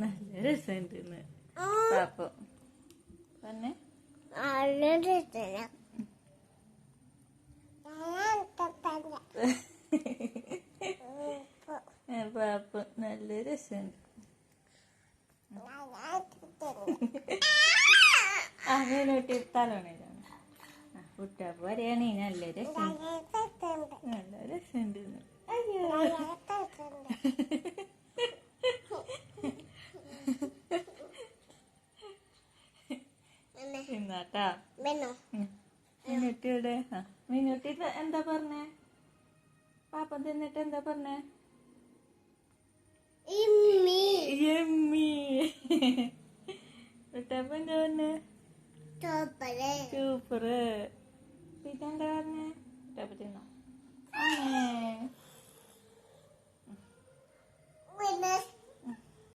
നല്ല രസമുണ്ട് പാപ്പം പറഞ്ഞേ പാപ്പം നല്ല രസമുണ്ട്. മീനൂട്ടി തലോണയിലാണ് കുട്ടാപ്പ് പറയണേ നല്ല രസമുണ്ട് നല്ല രസമുണ്ട്. അയ്യോ തിന്നാട്ടാ മീനുട്ടിയുടെ മീനുട്ടി എന്താ പറഞ്ഞേ? പാപ്പം തിന്നിട്ട് എന്താ പറഞ്ഞേ? കുട്ടാപ്പ് എന്താ പറഞ്ഞേ? സൂപ്പറ്. പിന്നെന്താ പറഞ്ഞേ? കുട്ടാപ്പ് തിന്നോ?